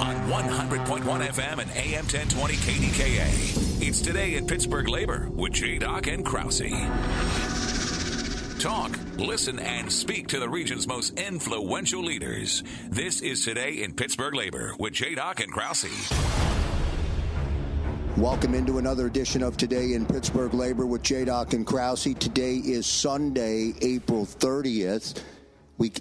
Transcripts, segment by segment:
on 100.1 FM and AM 1020 KDKA. It's Today in Pittsburgh Labor with J. Doc and Krause. Talk, listen, and speak to the region's most influential leaders. This is Today in Pittsburgh Labor with J. Doc and Krause. Welcome into another edition of Today in Pittsburgh Labor with J. Doc and Krause. Today is Sunday, April 30th.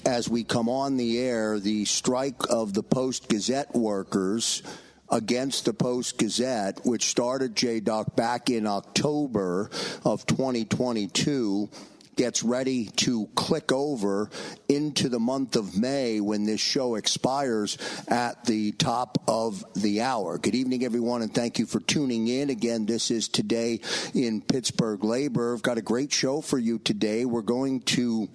As we come on the air, the strike of the Post-Gazette workers against the Post-Gazette, which started, J. Doc, back in October of 2022, gets ready to click over into the month of May when this show expires at the top of the hour. Good evening, everyone, and thank you for tuning in. Again, this is Today in Pittsburgh Labor. I've got a great show for you today. We're going to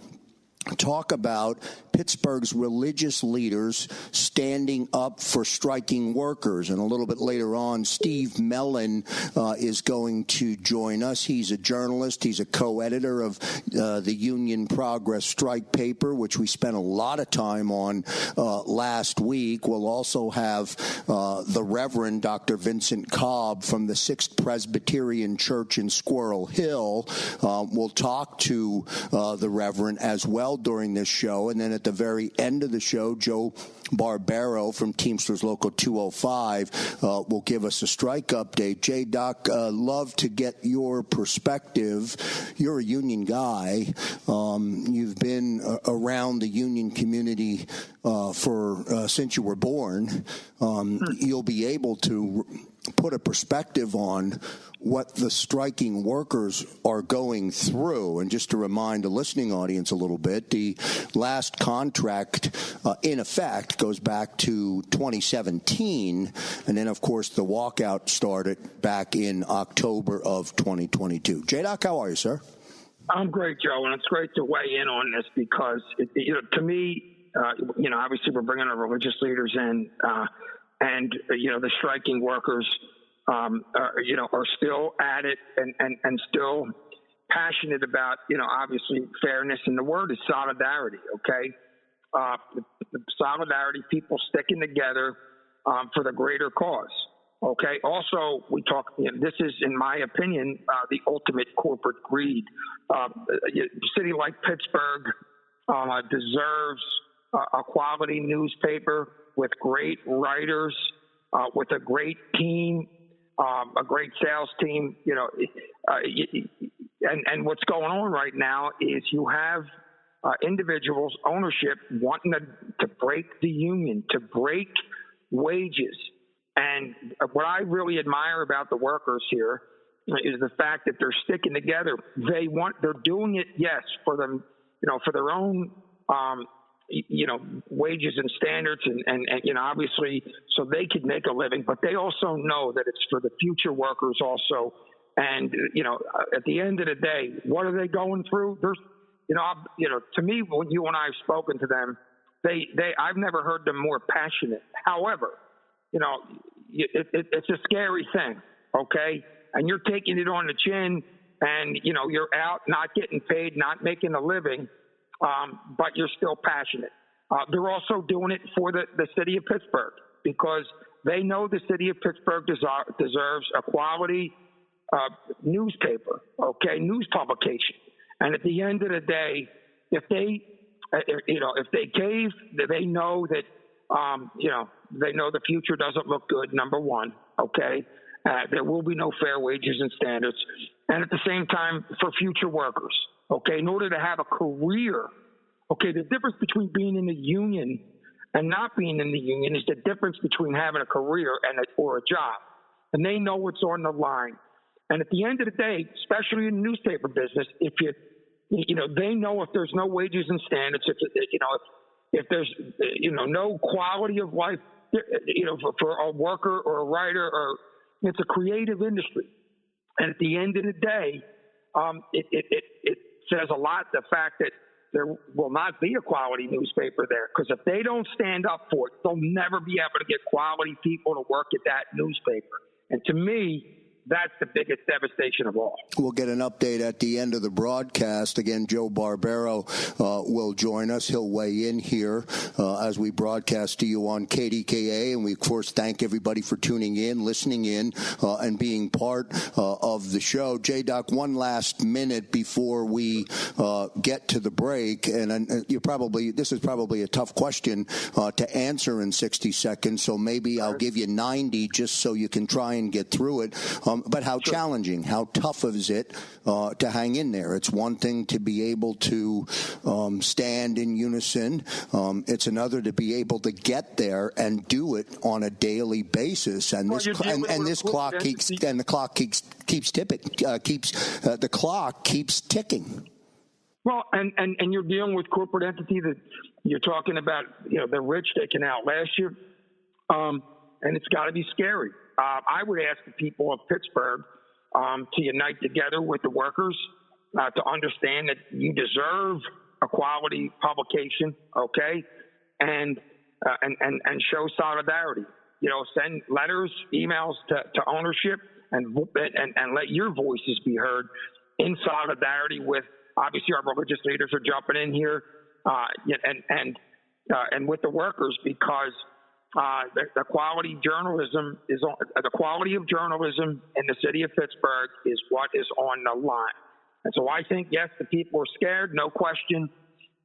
talk about Pittsburgh's religious leaders standing up for striking workers. And a little bit later on, Steve Mellon is going to join us. He's a journalist. He's a co-editor of the Union Progress strike paper, which we spent a lot of time on last week. We'll also have the Reverend Dr. Vincent Kolb from the 6th Presbyterian Church in Squirrel Hill. We'll talk to the Reverend as well during this show. And then at the very end of the show, Joe Barbero from Teamsters Local 205 will give us a strike update. J. Doc, love to get your perspective. You're a union guy. You've been around the union community since you were born. You'll be able to put a perspective on what the striking workers are going through. And just to remind the listening audience a little bit, the last contract, in effect, goes back to 2017. And then, of course, the walkout started back in October of 2022. J-Doc, how are you, sir? I'm great, Joe, and it's great to weigh in on this because, to me, obviously we're bringing our religious leaders in, and the striking workers are still at it and still passionate about, obviously fairness. And the word is solidarity, okay? Solidarity, people sticking together for the greater cause, okay? Also, we talk, this is, in my opinion, the ultimate corporate greed. A city like Pittsburgh deserves a quality newspaper with great writers, with a great team, a great sales team, and what's going on right now is you have individuals, ownership wanting to break the union, to break wages. And what I really admire about the workers here is the fact that they're sticking together. They're doing it, yes, for them, for their own, wages and standards and obviously so they could make a living, but they also know that it's for the future workers also. And, at the end of the day, what are they going through? There's, to me, when you and I have spoken to them, I've never heard them more passionate. However, it's a scary thing. Okay. And you're taking it on the chin and, you're out not getting paid, not making a living. But you're still passionate. They're also doing it for the city of Pittsburgh because they know the city of Pittsburgh deserves a quality newspaper, okay, news publication. And at the end of the day, if they cave, they know that, they know the future doesn't look good, number one, okay? There will be no fair wages and standards. And at the same time, for future workers, okay, in order to have a career, okay, the difference between being in the union and not being in the union is the difference between having a career or a job. And they know what's on the line. And at the end of the day, especially in the newspaper business, if they know if there's no wages and standards, if there's, no quality of life, for a worker or a writer, or it's a creative industry. And at the end of the day, it says a lot, the fact that there will not be a quality newspaper there, because if they don't stand up for it, they'll never be able to get quality people to work at that newspaper. And to me, that's the biggest devastation of all. We'll get an update at the end of the broadcast. Again, Joe Barbero will join us. He'll weigh in here as we broadcast to you on KDKA. And we, of course, thank everybody for tuning in, listening in, and being part of the show. J-Doc, one last minute before we get to the break. And this is probably a tough question to answer in 60 seconds. So maybe I'll give you 90 just so you can try and get through it. But how challenging, how tough is it to hang in there? It's one thing to be able to stand in unison. It's another to be able to get there and do it on a daily basis. And the clock keeps ticking. Well, and you're dealing with corporate entity that you're talking about. The rich taken out last year, and it's got to be scary. I would ask the people of Pittsburgh to unite together with the workers to understand that you deserve a quality publication, okay, and show solidarity. Send letters, emails to ownership, and let your voices be heard in solidarity with. Obviously, our religious leaders are jumping in here, and with the workers, because. The quality of journalism in the city of Pittsburgh is what is on the line. And so I think, yes, the people are scared, no question.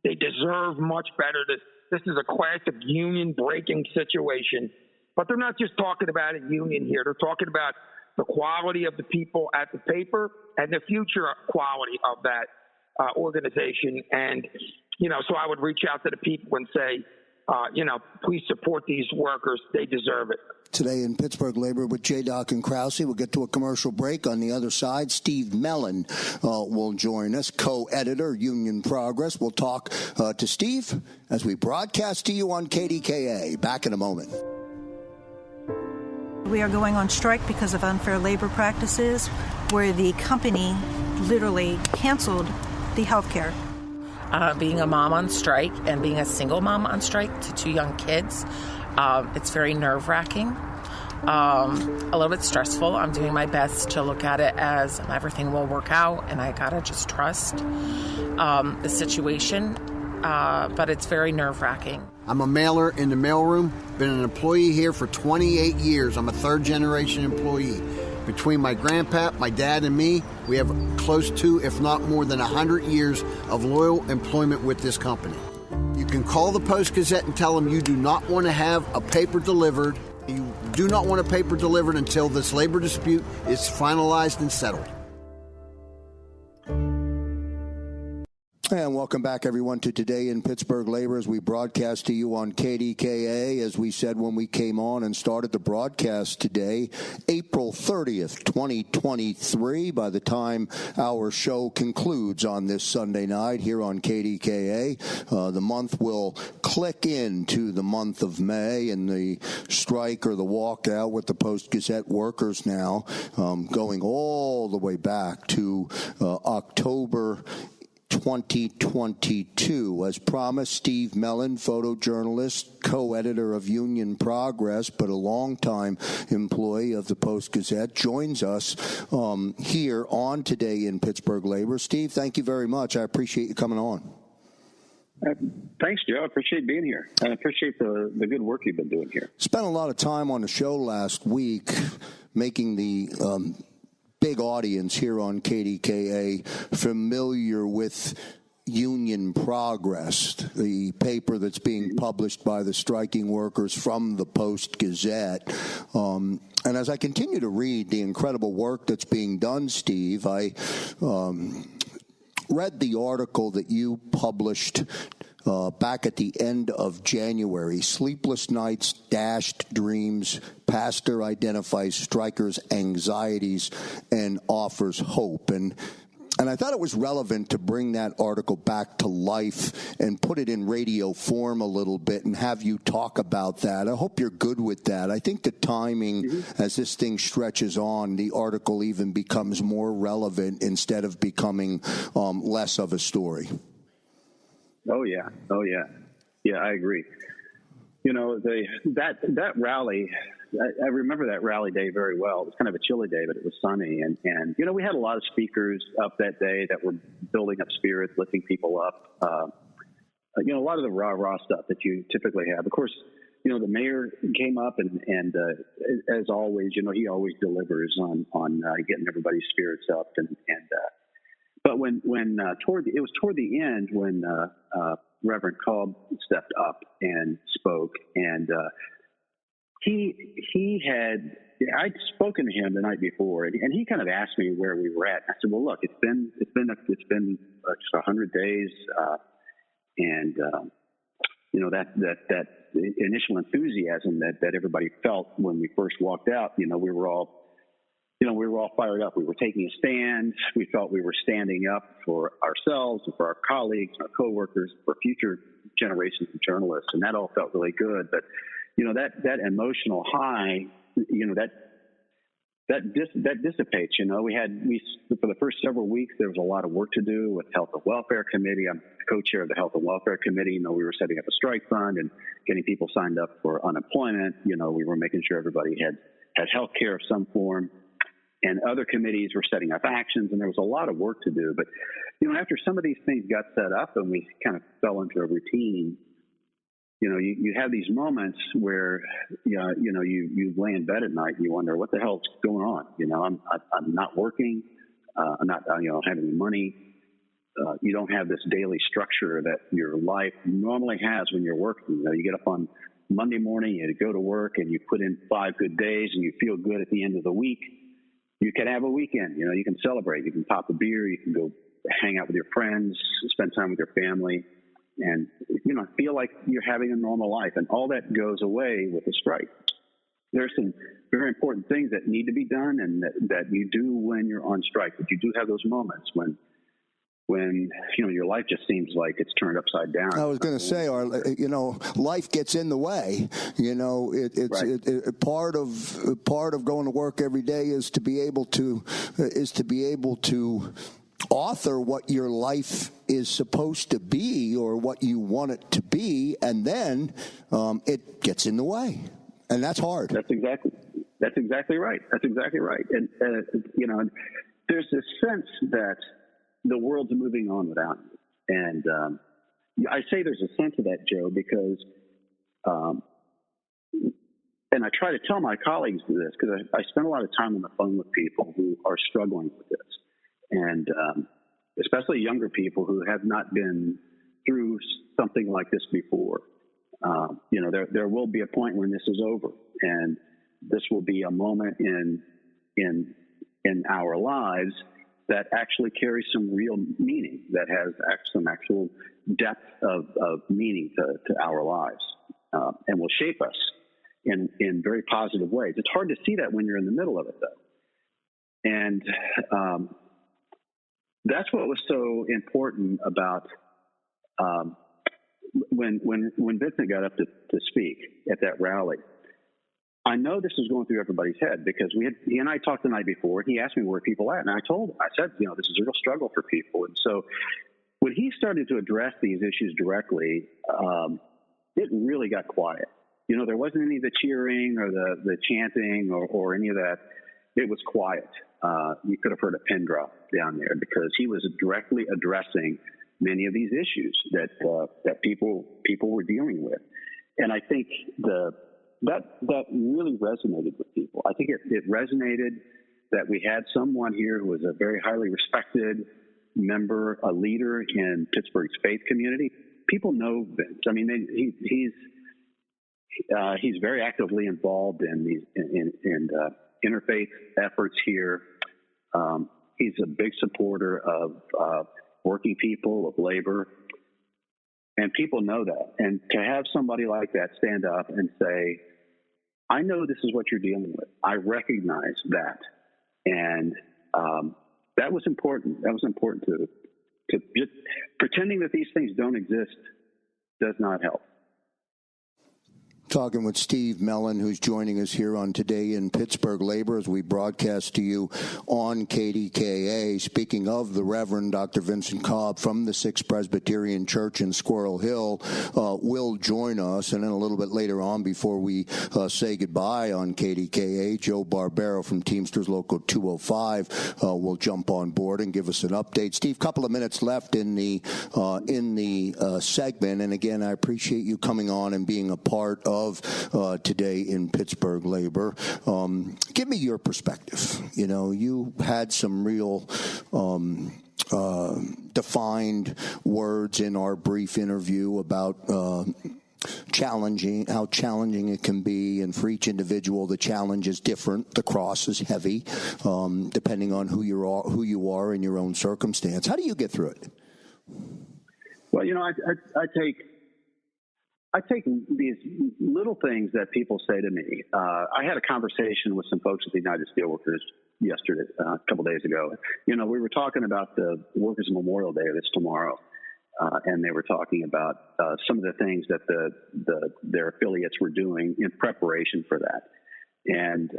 They deserve much better. This is a classic union-breaking situation. But they're not just talking about a union here. They're talking about the quality of the people at the paper and the future quality of that organization. And, so I would reach out to the people and say, please support these workers. They deserve it. Today in Pittsburgh Labor with J-Doc and Krause. We'll get to a commercial break. On the other side, Steve Mellon will join us, co-editor, Union Progress. We'll talk to Steve as we broadcast to you on KDKA. Back in a moment. We are going on strike because of unfair labor practices, where the company literally canceled the health care. Being a mom on strike and being a single mom on strike to 2 young kids, it's very nerve-wracking, a little bit stressful. I'm doing my best to look at it as everything will work out, and I gotta just trust the situation, but it's very nerve-wracking. I'm a mailer in the mailroom, been an employee here for 28 years. I'm a third-generation employee. Between my grandpa, my dad, and me, we have close to, if not more than 100 years of loyal employment with this company. You can call the Post-Gazette and tell them you do not want to have a paper delivered. You do not want a paper delivered until this labor dispute is finalized and settled. And welcome back, everyone, to Today in Pittsburgh Labor as we broadcast to you on KDKA. As we said when we came on and started the broadcast today, April 30th, 2023, by the time our show concludes on this Sunday night here on KDKA, the month will click into the month of May, and the strike or the walkout with the Post-Gazette workers now going all the way back to October 2022. As promised, Steve Mellon, photojournalist, co-editor of Union Progress, but a longtime employee of the Post-Gazette, joins us here on Today in Pittsburgh Labor. Steve, thank you very much. I appreciate you coming on. Thanks, Joe. I appreciate being here. I appreciate the good work you've been doing here. Spent a lot of time on the show last week making the big audience here on KDKA familiar with Union Progress, the paper that's being published by the striking workers from the Post-Gazette. And as I continue to read the incredible work that's being done, Steve, I read the article that you published back at the end of January, Sleepless Nights, Dashed Dreams, Pastor Identifies Strikers' Anxieties and Offers Hope. And I thought it was relevant to bring that article back to life and put it in radio form a little bit and have you talk about that. I hope you're good with that. I think the timing, as this thing stretches on, the article even becomes more relevant instead of becoming less of a story. Oh, yeah. Yeah, I agree. that rally, I remember that rally day very well. It was kind of a chilly day, but it was sunny. And we had a lot of speakers up that day that were building up spirits, lifting people up. A lot of the rah-rah stuff that you typically have. Of course, the mayor came up and as always, he always delivers on getting everybody's spirits up. But when it was toward the end when Reverend Kolb stepped up and spoke, and I'd spoken to him the night before, and he kind of asked me where we were at. I said, well, look, it's been just 100 days, and that initial enthusiasm that everybody felt when we first walked out, we were all fired up. We were taking a stand. We felt we were standing up for ourselves and for our colleagues, our coworkers, for future generations of journalists, and that all felt really good. But that emotional high, that dissipates. We for the first several weeks there was a lot of work to do with Health and Welfare Committee. I'm co-chair of the Health and Welfare Committee. We were setting up a strike fund and getting people signed up for unemployment. We were making sure everybody had health care of some form. And other committees were setting up actions, and there was a lot of work to do. But, after some of these things got set up and we kind of fell into a routine, you have these moments where, you lay in bed at night and you wonder, what the hell's going on? I'm not working. I'm not, I don't have any money. You don't have this daily structure that your life normally has when you're working. You get up on Monday morning, you go to work, and you put in 5 good days, and you feel good at the end of the week. You can have a weekend, you can celebrate, you can pop a beer, you can go hang out with your friends, spend time with your family, and, feel like you're having a normal life. And all that goes away with the strike. There's some very important things that need to be done and that you do when you're on strike, but you do have those moments when your life just seems like it's turned upside down. I was going to say, life gets in the way. It's part of going to work every day is to be able to author what your life is supposed to be or what you want it to be, and then it gets in the way, and that's hard. That's exactly right. And there's this sense that the world's moving on without you. And I say there's a sense of that, Joe, because, and I try to tell my colleagues this, because I spend a lot of time on the phone with people who are struggling with this. And especially younger people who have not been through something like this before. There will be a point when this is over, and this will be a moment in our lives that actually carries some real meaning, that has some actual depth of meaning to our lives, and will shape us in very positive ways. It's hard to see that when you're in the middle of it, though. And that's what was so important about when Vincent got up to speak at that rally. I know this is going through everybody's head because he and I talked the night before, and he asked me where people at, and I said, this is a real struggle for people. And so when he started to address these issues directly, it really got quiet. There wasn't any of the cheering or the chanting or any of that. It was quiet. You could have heard a pin drop down there because he was directly addressing many of these issues that people were dealing with. And I think that really resonated with people. I think it resonated that we had someone here who was a very highly respected member, a leader in Pittsburgh's faith community. People know Vince. I mean, he's very actively involved in these in interfaith efforts here. He's a big supporter of working people, of labor. And people know that. And to have somebody like that stand up and say, I know this is what you're dealing with. I recognize that. And that was important. That was important to just pretending that these things don't exist does not help. Talking with Steve Mellon, who's joining us here on Today in Pittsburgh Labor as we broadcast to you on KDKA. Speaking of the Reverend Dr. Vincent Kolb from the 6th Presbyterian Church in Squirrel Hill will join us. And then a little bit later on, before we say goodbye on KDKA, Joe Barbero from Teamsters Local 205 will jump on board and give us an update. Steve, couple of minutes left in the segment. And again, I appreciate you coming on and being a part of Today in Pittsburgh Labor. Give me your perspective. You know, you had some real defined words in our brief interview about how challenging it can be, and for each individual the challenge is different. The cross is heavy, depending on who you are in your own circumstance. How do you get through it? Well, you know, I take these little things that people say to me. I had a conversation with some folks at the United Steelworkers yesterday, a couple days ago. You know, we were talking about the Workers' Memorial Day that's tomorrow, and they were talking about some of the things that their affiliates were doing in preparation for that. And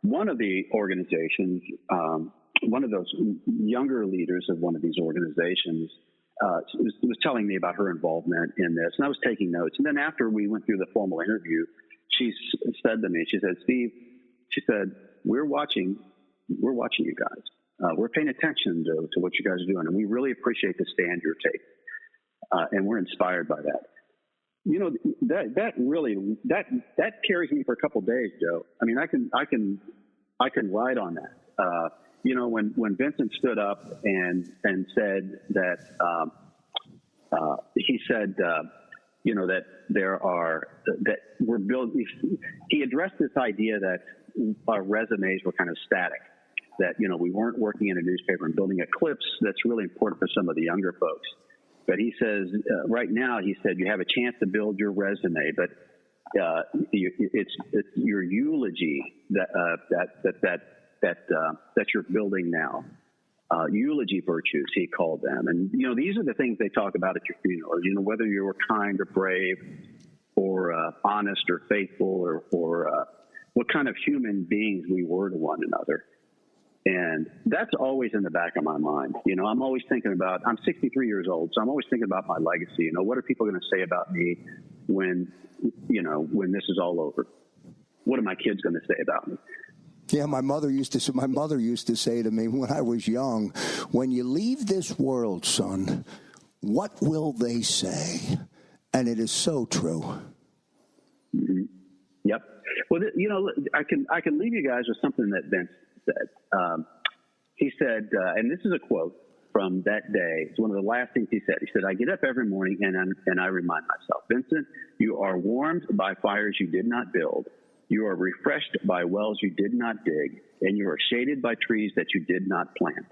one of the organizations, one of those younger leaders of one of these organizations, was telling me about her involvement in this, and I was taking notes. And then after we went through the formal interview, she said to me, she said, "Steve," she said, we're watching you guys. We're paying attention to what you guys are doing, and we really appreciate the stand you're taking, and we're inspired by that." You know, that carries me for a couple of days, Joe. I mean, I can ride on that. You know, when Vincent stood up and said that, he said, you know, that we're building, he addressed this idea that our resumes were kind of static, that, you know, we weren't working in a newspaper and building a clips that's really important for some of the younger folks. But he says, right now, he said, you have a chance to build your resume, but it's your eulogy that you're building now. Eulogy virtues, he called them. And, you know, these are the things they talk about at your funeral. You know, whether you were kind or brave or honest or faithful or what kind of human beings we were to one another. And that's always in the back of my mind. You know, I'm always thinking about, I'm 63 years old, so I'm always thinking about my legacy. You know, what are people going to say about me when this is all over? What are my kids going to say about me? Yeah, my mother used to say to me when I was young, when you leave this world, son, what will they say? And it is so true. Mm-hmm. Yep. Well, you know, I can leave you guys with something that Vince said. He said, and this is a quote from that day. It's one of the last things he said. He said, "I get up every morning and I remind myself, Vincent, you are warmed by fires you did not build. You are refreshed by wells you did not dig, and you are shaded by trees that you did not plant."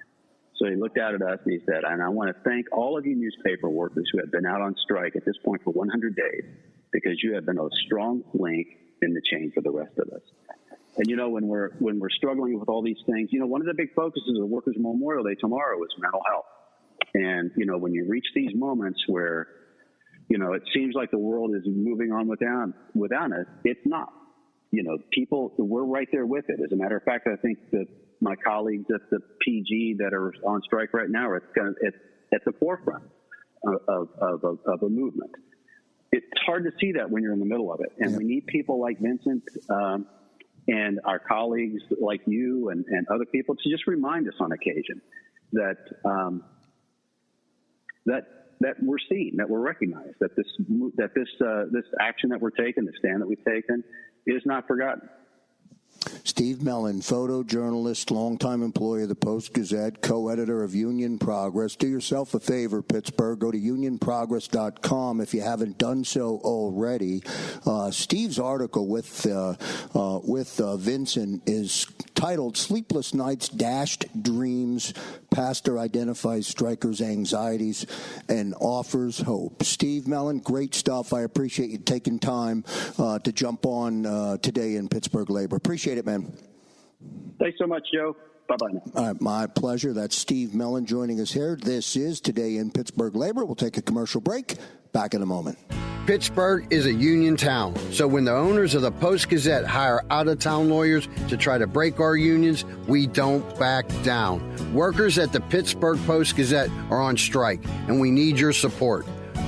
So he looked out at us and he said, "And I want to thank all of you newspaper workers who have been out on strike at this point for 100 days, because you have been a strong link in the chain for the rest of us." And, you know, when we're struggling with all these things, you know, one of the big focuses of Workers' Memorial Day tomorrow is mental health. And, you know, when you reach these moments where, you know, it seems like the world is moving on without us, it's not. You know, we're right there with it. As a matter of fact, I think that my colleagues at the PG that are on strike right now are at the forefront of a movement. It's hard to see that when you're in the middle of it. And we need people like Vincent and our colleagues like you and other people to just remind us on occasion that we're seen, that we're recognized, that this action that we're taking, the stand that we've taken, is not forgotten. Steve Mellon, photojournalist, longtime employee of the Post-Gazette, co-editor of Union Progress. Do yourself a favor, Pittsburgh. Go to unionprogress.com if you haven't done so already. Steve's article with Vincent is titled "Sleepless Nights, Dashed Dreams. Pastor Identifies Strikers' Anxieties and Offers Hope." Steve Mellon, great stuff. I appreciate you taking time to jump on Today in Pittsburgh Labor. Appreciate it, man. Thanks so much, Joe. Bye-bye now. All right, my pleasure. That's Steve Mellon joining us here. This is Today in Pittsburgh Labor. We'll take a commercial break. Back in a moment. Pittsburgh is a union town, so when the owners of the Post-Gazette hire out-of-town lawyers to try to break our unions, we don't back down. Workers at the Pittsburgh Post-Gazette are on strike, and we need your support.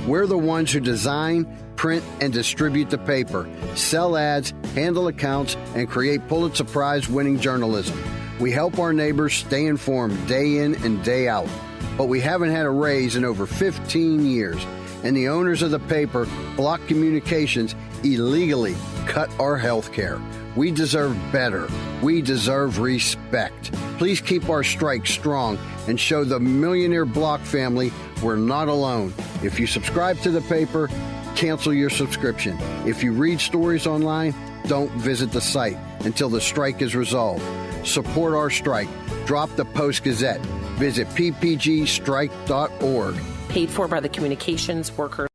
We're the ones who design, print, and distribute the paper, sell ads, handle accounts, and create Pulitzer Prize-winning journalism. We help our neighbors stay informed day in and day out, but we haven't had a raise in over 15 years. And the owners of the paper, Block Communications, illegally cut our health care. We deserve better. We deserve respect. Please keep our strike strong and show the Millionaire Block family we're not alone. If you subscribe to the paper, cancel your subscription. If you read stories online, don't visit the site until the strike is resolved. Support our strike. Drop the Post-Gazette. Visit ppgstrike.org. Paid for by the communications workers.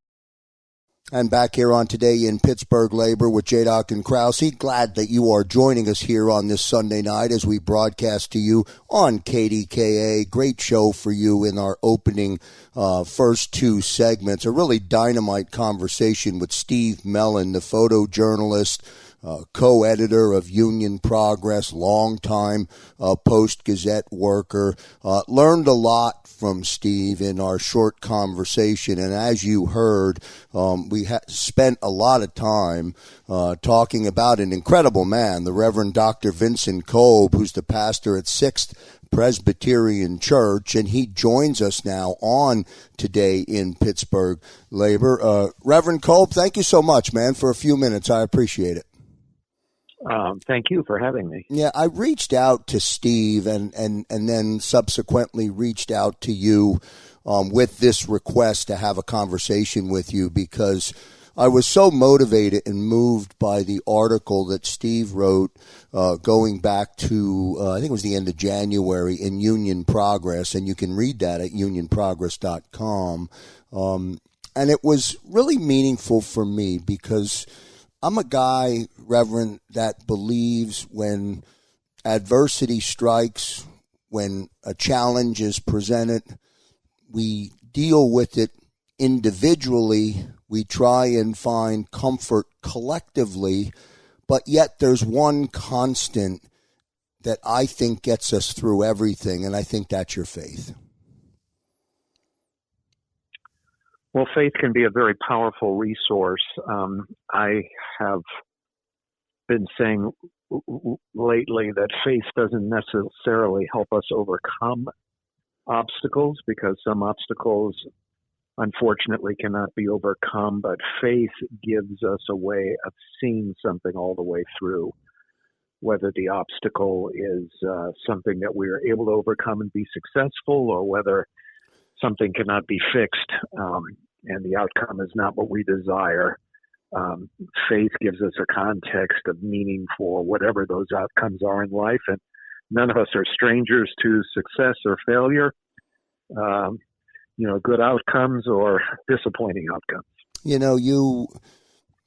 And back here on Today in Pittsburgh Labor with J-Doc and Krause. Glad that you are joining us here on this Sunday night as we broadcast to you on KDKA. Great show for you in our opening first two segments. A really dynamite conversation with Steve Mellon, the photojournalist, co-editor of Union Progress, longtime Post-Gazette worker. Learned a lot from Steve in our short conversation, and as you heard, we spent a lot of time talking about an incredible man, the Reverend Dr. Vincent Kolb, who's the pastor at 6th Presbyterian Church, and he joins us now on Today in Pittsburgh Labor. Reverend Kolb, thank you so much, man, for a few minutes. I appreciate it. Thank you for having me. Yeah, I reached out to Steve and then subsequently reached out to you with this request to have a conversation with you because I was so motivated and moved by the article that Steve wrote going back to, I think it was the end of January in Union Progress, and you can read that at unionprogress.com. And it was really meaningful for me because I'm a guy, Reverend, that believes when adversity strikes, when a challenge is presented, we deal with it individually. We try and find comfort collectively, but yet there's one constant that I think gets us through everything, and I think that's your faith. Well, faith can be a very powerful resource. I have been saying lately that faith doesn't necessarily help us overcome obstacles because some obstacles, unfortunately, cannot be overcome, but faith gives us a way of seeing something all the way through, whether the obstacle is something that we are able to overcome and be successful or whether something cannot be fixed and the outcome is not what we desire. Faith gives us a context of meaning for whatever those outcomes are in life, and none of us are strangers to success or failure, good outcomes or disappointing outcomes. You know, you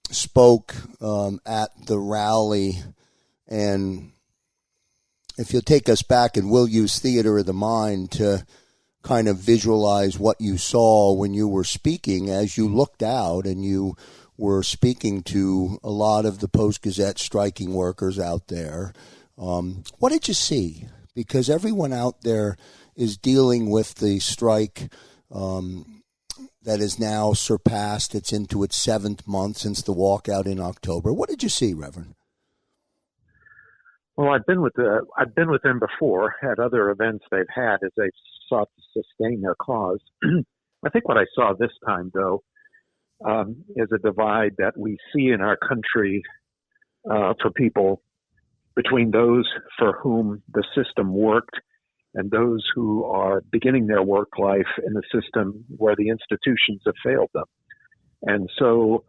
spoke at the rally, and if you'll take us back, and we'll use theater of the mind to kind of visualize what you saw when you were speaking as you looked out and you were speaking to a lot of the Post-Gazette striking workers out there. What did you see? Because everyone out there is dealing with the strike that is now surpassed. It's into its 7th month since the walkout in October. What did you see, Reverend? Well, I've been with them before at other events they've had as they've sought to sustain their cause. I think what I saw this time, though, is a divide that we see in our country for people between those for whom the system worked and those who are beginning their work life in a system where the institutions have failed them. And so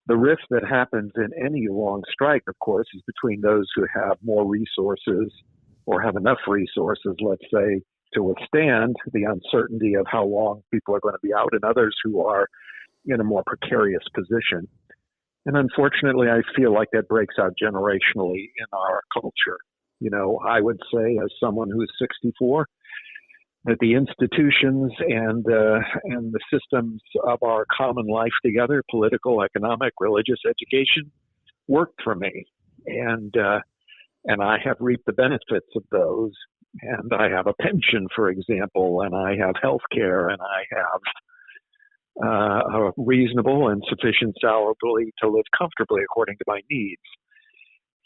the rift that happens in any long strike, of course, is between those who have more resources or have enough resources, let's say, to withstand the uncertainty of how long people are going to be out, and others who are in a more precarious position. And unfortunately, I feel like that breaks out generationally in our culture. You know, I would say as someone who's 64, that the institutions and the systems of our common life together, political, economic, religious, education, worked for me, and I have reaped the benefits of those. And I have a pension, for example, and I have health care, and I have a reasonable and sufficient salary to live comfortably according to my needs.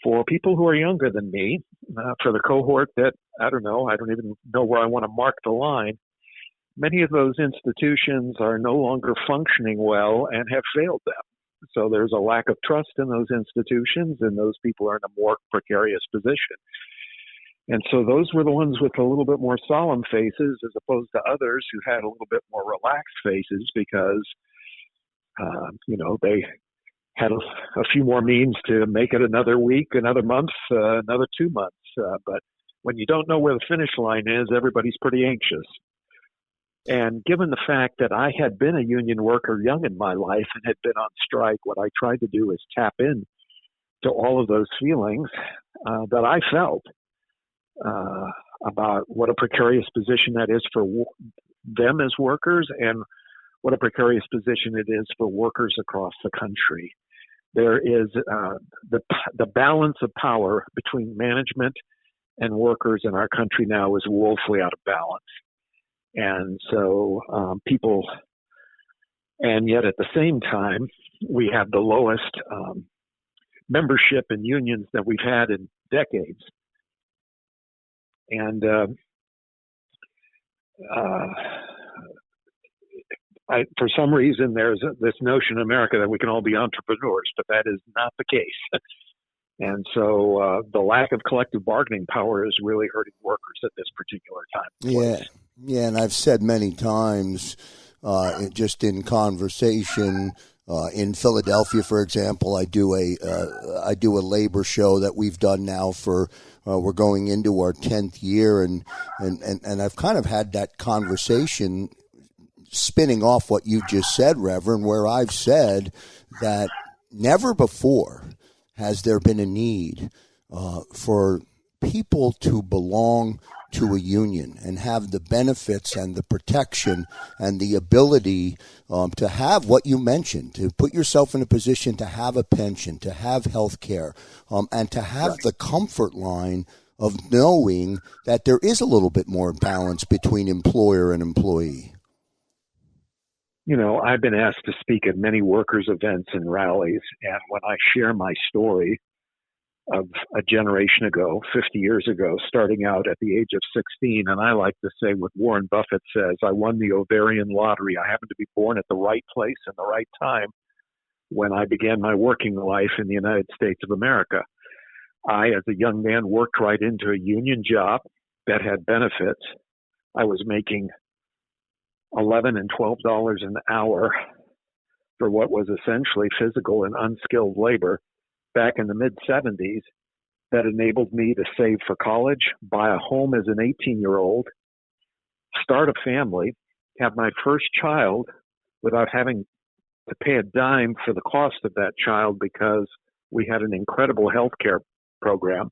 For people who are younger than me, for the cohort that, I don't even know where I want to mark the line, many of those institutions are no longer functioning well and have failed them. So there's a lack of trust in those institutions, and those people are in a more precarious position. And so those were the ones with a little bit more solemn faces as opposed to others who had a little bit more relaxed faces because, they had a few more means to make it another week, another month, another 2 months. But when you don't know where the finish line is, everybody's pretty anxious. And given the fact that I had been a union worker young in my life and had been on strike, what I tried to do is tap in to all of those feelings that I felt about what a precarious position that is for them as workers and what a precarious position it is for workers across the country. There is the balance of power between management and workers in our country now is woefully out of balance. And so and yet at the same time, we have the lowest membership in unions that we've had in decades. And for some reason, there's this notion in America that we can all be entrepreneurs, but that is not the case. And so the lack of collective bargaining power is really hurting workers at this particular time. Yeah, and I've said many times, just in conversation, in Philadelphia, for example, I do a labor show that we've done now for we're going into our 10th year, and I've kind of had that conversation spinning off what you just said, Reverend, where I've said that never before has there been a need for people to belong to a union and have the benefits and the protection and the ability to have what you mentioned, to put yourself in a position to have a pension, to have health care, and to have the comfort line of knowing that there is a little bit more balance between employer and employee. I've been asked to speak at many workers' events and rallies, and when I share my story of a generation ago, 50 years ago, starting out at the age of 16, and I like to say what Warren Buffett says, I won the ovarian lottery. I happened to be born at the right place and the right time when I began my working life in the United States of America. I, as a young man, worked right into a union job that had benefits. I was making $11 and $12 an hour for what was essentially physical and unskilled labor back in the mid-'70s that enabled me to save for college, buy a home as an 18-year-old, start a family, have my first child without having to pay a dime for the cost of that child because we had an incredible health care program.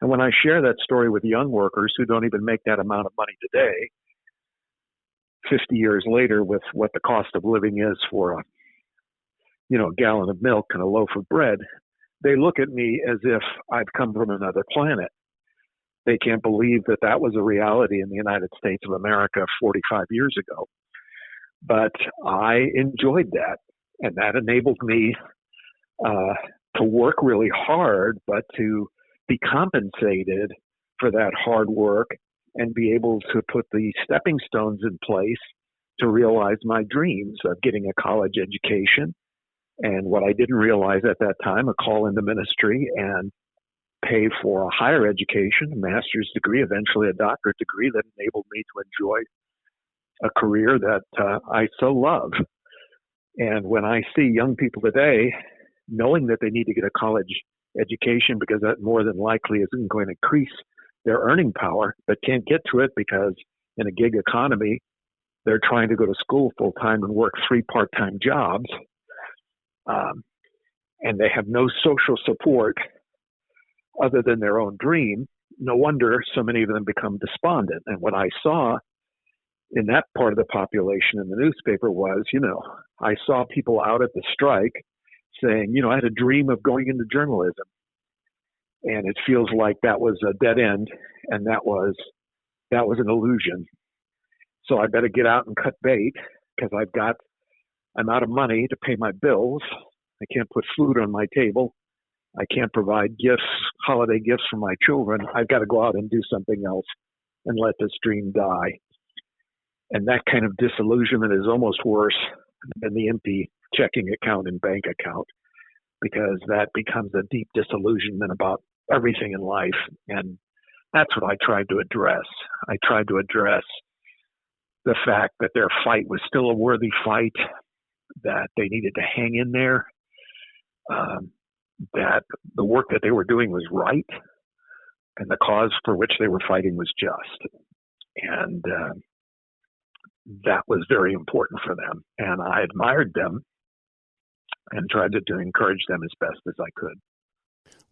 And when I share that story with young workers who don't even make that amount of money today, 50 years later, with what the cost of living is for a gallon of milk and a loaf of bread, they look at me as if I've come from another planet. They can't believe that that was a reality in the United States of America 45 years ago. But I enjoyed that, and that enabled me to work really hard, but to be compensated for that hard work and be able to put the stepping stones in place to realize my dreams of getting a college education. And what I didn't realize at that time, a call into ministry and pay for a higher education, a master's degree, eventually a doctorate degree that enabled me to enjoy a career that I so love. And when I see young people today, knowing that they need to get a college education because that more than likely isn't going to increase their earning power, but can't get to it because in a gig economy, they're trying to go to school full time and work 3 part-time jobs. And they have no social support other than their own dream. No wonder so many of them become despondent. And what I saw in that part of the population in the newspaper was, I saw people out at the strike saying, I had a dream of going into journalism. And it feels like that was a dead end, and that was an illusion. So I better get out and cut bait because I'm out of money to pay my bills. I can't put food on my table. I can't provide gifts, holiday gifts for my children. I've got to go out and do something else and let this dream die. And that kind of disillusionment is almost worse than the empty checking account and bank account, because that becomes a deep disillusionment about everything in life. And that's what I tried to address. I tried to address the fact that their fight was still a worthy fight, that they needed to hang in there, that the work that they were doing was right, and the cause for which they were fighting was just. And that was very important for them. And I admired them and tried to encourage them as best as I could.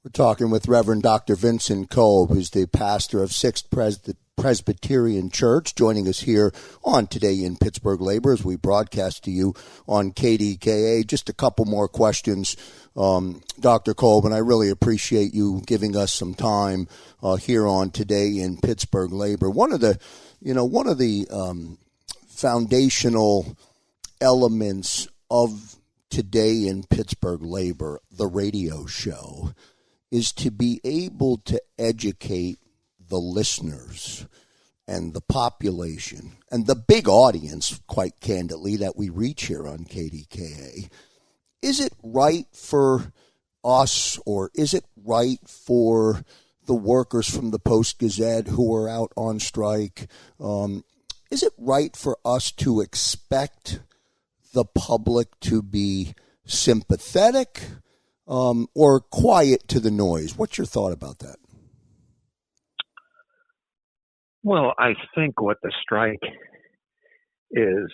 We're talking with Reverend Dr. Vincent Kolb, who's the pastor of 6th Presbyterian Church, joining us here on Today in Pittsburgh Labor as we broadcast to you on KDKA. Just a couple more questions, Dr. Kolb, and I really appreciate you giving us some time here on Today in Pittsburgh Labor. One of the foundational elements of Today in Pittsburgh Labor, the radio show, is to be able to educate the listeners and the population and the big audience, quite candidly, that we reach here on KDKA. Is it right for us, or is it right for the workers from the Post-Gazette who are out on strike? Is it right for us to expect the public to be sympathetic or quiet to the noise? What's your thought about that? Well, I think what the strike is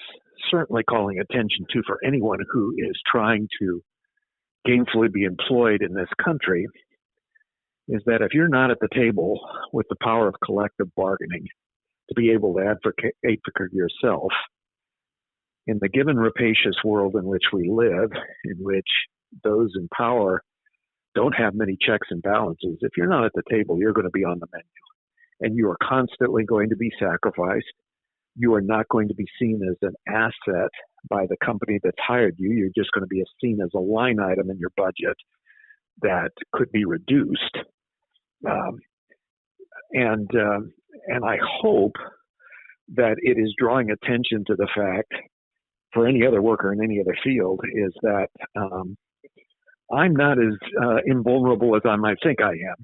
certainly calling attention to for anyone who is trying to gainfully be employed in this country is that if you're not at the table with the power of collective bargaining to be able to advocate for yourself, in the given rapacious world in which we live, in which those in power don't have many checks and balances, if you're not at the table, you're going to be on the menu. And you are constantly going to be sacrificed. You are not going to be seen as an asset by the company that's hired you. You're just going to be seen as a line item in your budget that could be reduced. And I hope that it is drawing attention to the fact, for any other worker in any other field, is that I'm not as invulnerable as I might think I am.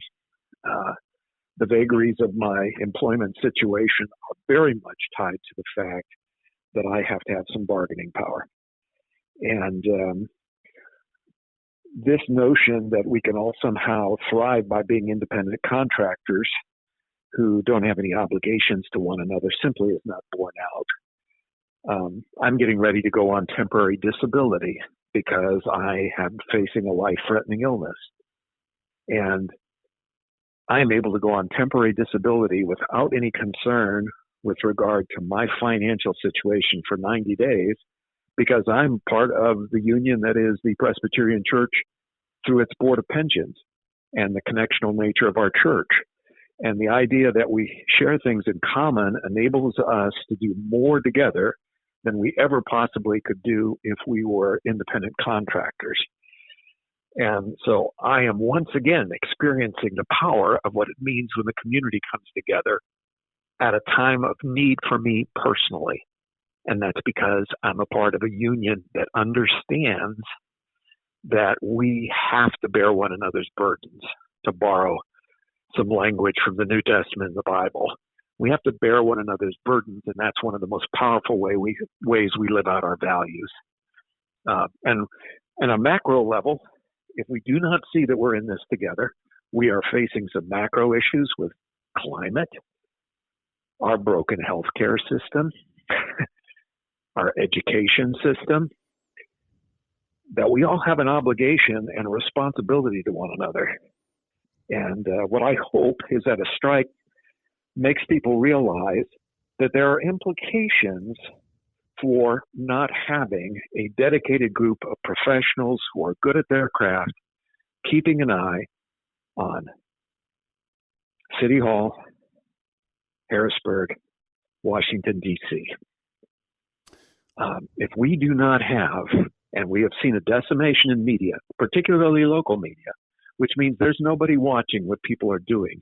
The vagaries of my employment situation are very much tied to the fact that I have to have some bargaining power. And this notion that we can all somehow thrive by being independent contractors who don't have any obligations to one another simply is not borne out. I'm getting ready to go on temporary disability because I am facing a life-threatening illness. And I am able to go on temporary disability without any concern with regard to my financial situation for 90 days because I'm part of the union that is the Presbyterian Church through its Board of Pensions and the connectional nature of our church. And the idea that we share things in common enables us to do more together than we ever possibly could do if we were independent contractors. And so I am once again experiencing the power of what it means when the community comes together at a time of need for me personally. And that's because I'm a part of a union that understands that we have to bear one another's burdens, to borrow some language from the New Testament and the Bible. We have to bear one another's burdens, and that's one of the most powerful ways we live out our values. And on a macro level, if we do not see that we're in this together, we are facing some macro issues with climate, our broken healthcare system, our education system, that we all have an obligation and a responsibility to one another. And what I hope is that a strike makes people realize that there are implications for not having a dedicated group of professionals who are good at their craft, keeping an eye on City Hall, Harrisburg, Washington, D.C. If we do not have, and we have seen a decimation in media, particularly local media, which means there's nobody watching what people are doing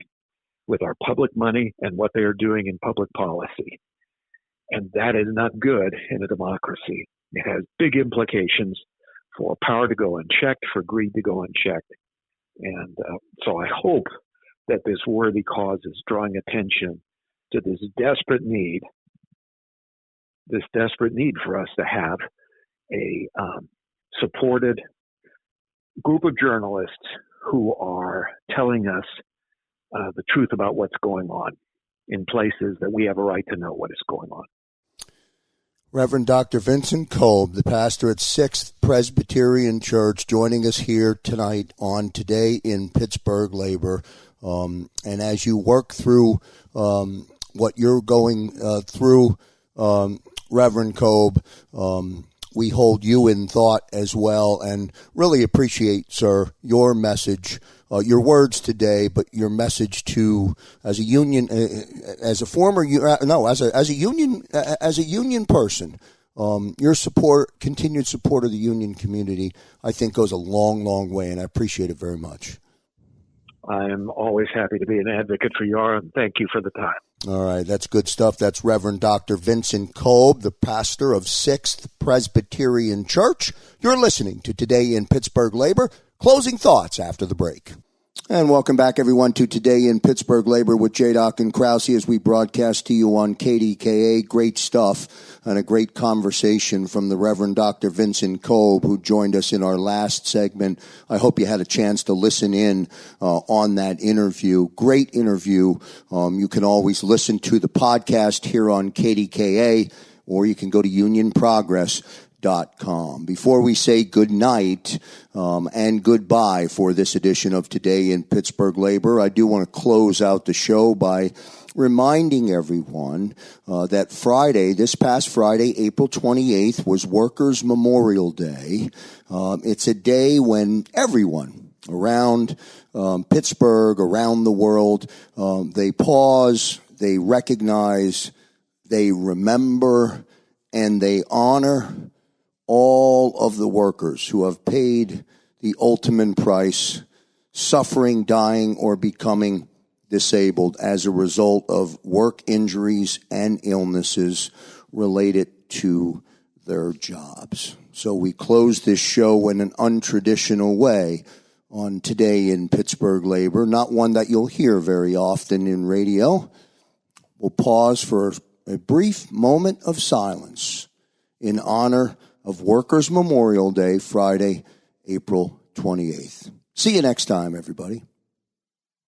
with our public money and what they are doing in public policy. And that is not good in a democracy. It has big implications for power to go unchecked, for greed to go unchecked. And so I hope that this worthy cause is drawing attention to this desperate need for us to have a supported group of journalists who are telling us the truth about what's going on in places that we have a right to know what is going on. Reverend Dr. Vincent Kolb, the pastor at 6th Presbyterian Church, joining us here tonight on Today in Pittsburgh Labor. And as you work through what you're going through, Reverend Kolb, we hold you in thought as well, and really appreciate, sir, your message, your words today, but your message to as a union, as a union person. Your support, continued support of the union community, I think goes a long, long way, and I appreciate it very much. I am always happy to be an advocate for you, and thank you for the time. All right, that's good stuff. That's Reverend Dr. Vincent Kolb, the pastor of 6th Presbyterian Church. You're listening to Today in Pittsburgh Labor. Closing thoughts after the break. And welcome back, everyone, to Today in Pittsburgh Labor with J-Doc and Krause as we broadcast to you on KDKA. Great stuff and a great conversation from the Reverend Dr. Vincent Kolb, who joined us in our last segment. I hope you had a chance to listen in on that interview. Great interview. You can always listen to the podcast here on KDKA, or you can go to unionprogress.com. Before we say good night and goodbye for this edition of Today in Pittsburgh Labor, I do want to close out the show by reminding everyone that Friday, this past Friday, April 28th, was Workers' Memorial Day. It's a day when everyone around Pittsburgh, around the world, they pause, they recognize, they remember, and they honor all of the workers who have paid the ultimate price, suffering, dying, or becoming disabled as a result of work injuries and illnesses related to their jobs. So we close this show in an untraditional way on Today in Pittsburgh Labor, not one that you'll hear very often in radio. We'll pause for a brief moment of silence in honor of Workers' Memorial Day, Friday, April 28th. See you next time, everybody.